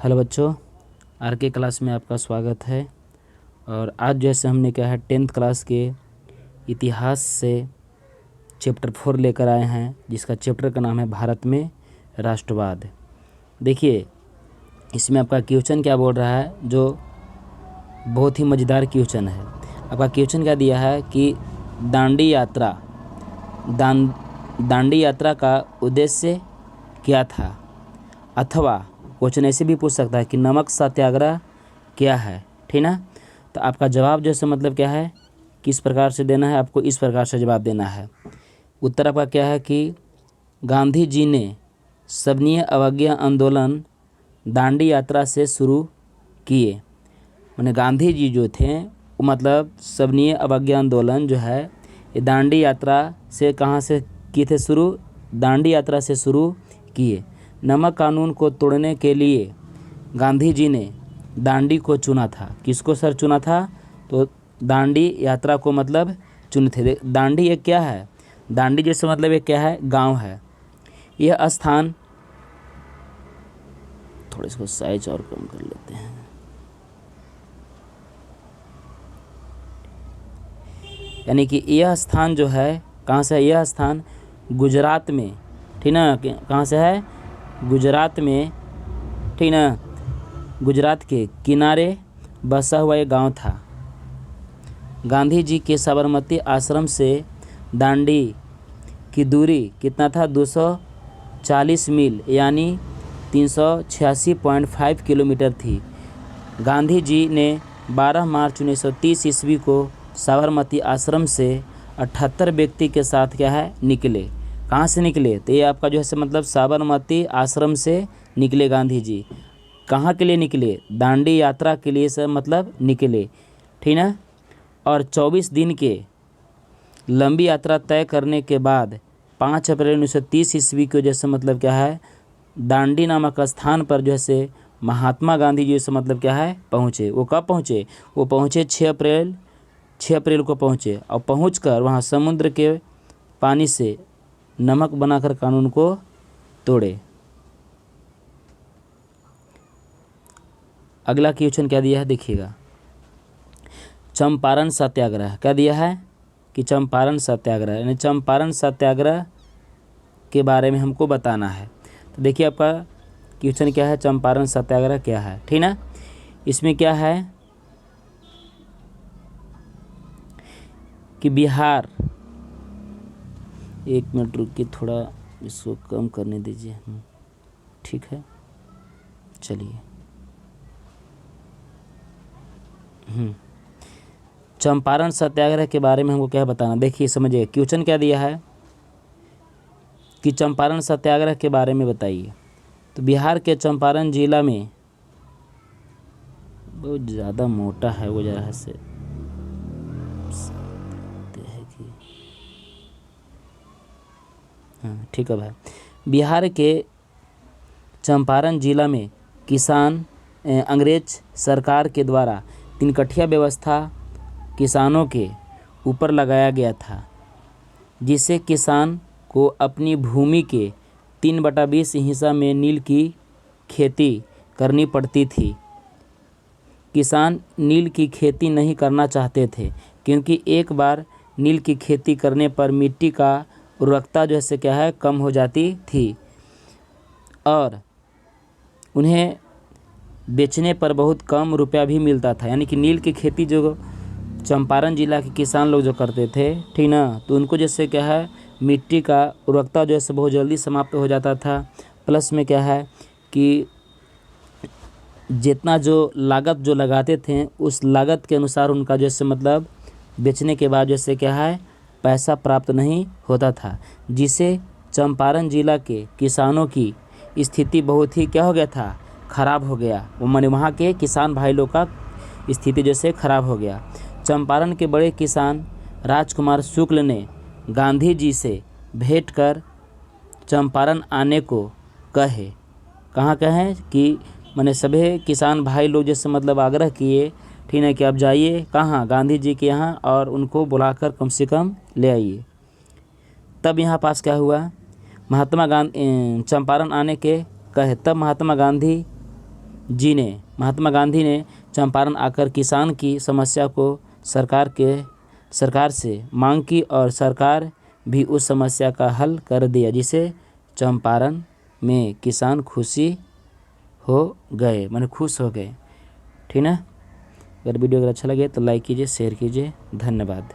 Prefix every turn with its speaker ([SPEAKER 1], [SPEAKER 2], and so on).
[SPEAKER 1] Hello बच्चों, are के class में आपका स्वागत है। और आज जैसे हमने क्या है 10th क्लास के इतिहास से चैप्टर 4 लेकर आए हैं, जिसका चैप्टर का नाम है भारत में राष्ट्रवाद। देखिए इसमें आपका क्वेश्चन क्या बोल रहा है, जो बहुत ही मज़ेदार क्वेश्चन है। आपका क्वेश्चन क्या दिया है कि दांडी यात्रा का उद्देश्य क्या था, अथवा क्वेश्चन ऐसे भी पूछ सकता है कि नमक सत्याग्रह क्या है। ठीक ना। तो आपका जवाब जैसे मतलब क्या है, किस प्रकार से देना है, आपको इस प्रकार से जवाब देना है। उत्तर आपका क्या है कि गांधी जी ने सविनय अवज्ञा आंदोलन दांडी यात्रा से शुरू किए। मैंने गांधी जी जो थे वो मतलब सविनय अवज्ञा आंदोलन जो है ये दांडी यात्रा से कहाँ से किए थे शुरू, दांडी यात्रा से शुरू किए। नमक कानून को तोड़ने के लिए गांधी जी ने दांडी को चुना था। किसको सर चुना था, तो दांडी यात्रा को मतलब चुने थे। दांडी एक क्या है, दांडी जैसे मतलब एक क्या है, गांव है। यह स्थान, थोड़ा इसको साइज और कम कर लेते हैं। यानी कि यह स्थान जो है कहाँ से है, यह स्थान गुजरात में, ठीक ना, कहाँ से है, गुजरात में, ठीक ना, गुजरात के किनारे बसा हुआ एक गांव था। गांधी जी के साबरमती आश्रम से दांडी की दूरी कितना था, 240 मील यानी 386.5 किलोमीटर थी। गांधी जी ने 12 मार्च 1930 ईस्वी को साबरमती आश्रम से 78 व्यक्ति के साथ क्या है निकले। कहाँ से निकले, तो ये आपका जो है मतलब साबरमती आश्रम से निकले गांधी जी। कहाँ के लिए निकले, दांडी यात्रा के लिए सर मतलब निकले, ठीक ना। और 24 दिन के लंबी यात्रा तय करने के बाद 5 अप्रैल 1930 ईस्वी को जैसे मतलब क्या है दांडी नामक स्थान पर जो है महात्मा गांधी जी से मतलब क्या है पहुँचे। वो कब पहुँचे, वो पहुँचे 6 अप्रैल को पहुँचे। और पहुँचकर वहाँ समुद्र के पानी से नमक बनाकर कानून को तोड़े। अगला क्वेश्चन क्या दिया है देखिएगा, चंपारण सत्याग्रह क्या दिया है कि चंपारण सत्याग्रह, यानी चंपारण सत्याग्रह के बारे में हमको बताना है। तो देखिए आपका क्वेश्चन क्या है, चंपारण सत्याग्रह क्या है, ठीक ना। इसमें क्या है कि बिहार, एक मिनट रुकिए, थोड़ा इसको कम करने दीजिए, ठीक है, चलिए। चंपारण सत्याग्रह के बारे में हमको क्या बताना, देखिए समझिए क्वेश्चन क्या दिया है कि चंपारण सत्याग्रह के बारे में बताइए। तो बिहार के चंपारण जिला में, बहुत ज़्यादा मोटा है वो जरा से ठीक है भाई। बिहार के चंपारण जिला में अंग्रेज सरकार के द्वारा 3 कठिया व्यवस्था किसानों के ऊपर लगाया गया था, जिससे किसान को अपनी भूमि के 3/20 हिस्सा में नील की खेती करनी पड़ती थी। किसान नील की खेती नहीं करना चाहते थे, क्योंकि एक बार नील की खेती करने पर मिट्टी का उर्वरकता जो है क्या है कम हो जाती थी, और उन्हें बेचने पर बहुत कम रुपया भी मिलता था। यानी कि नील की खेती जो चंपारण जिला के किसान लोग जो करते थे, ठीक ना, तो उनको जैसे क्या है मिट्टी का उर्वरकता जो है बहुत जल्दी समाप्त हो जाता था। प्लस में क्या है कि जितना जो लागत जो लगाते थे उस लागत के अनुसार उनका जैसे मतलब बेचने के बाद जैसे क्या है पैसा प्राप्त नहीं होता था, जिससे चंपारण जिला के किसानों की स्थिति बहुत ही क्या हो गया था, खराब हो गया। वो माने वहाँ के किसान भाई लोग का स्थिति जैसे खराब हो गया। चंपारण के बड़े किसान राजकुमार शुक्ल ने गांधी जी से भेंट कर चंपारण आने को कहे। कहाँ कहे कि माने सभी किसान भाई लोग जैसे मतलब आग्रह किए, ठीक है, कि आप जाइए कहाँ, गांधी जी के यहाँ, और उनको बुलाकर कम से कम ले आइए। तब यहाँ पास क्या हुआ, महात्मा गांधी चंपारण आने के कहे, तब महात्मा गांधी जी ने महात्मा गांधी ने चंपारण आकर किसान की समस्या को सरकार से मांग की और सरकार भी उस समस्या का हल कर दिया, जिसे चंपारण में किसान खुशी हो गए, माने खुश हो गए। ठीक ना। अगर वीडियो अगर अच्छा लगे तो लाइक कीजिए, शेयर कीजिए। धन्यवाद।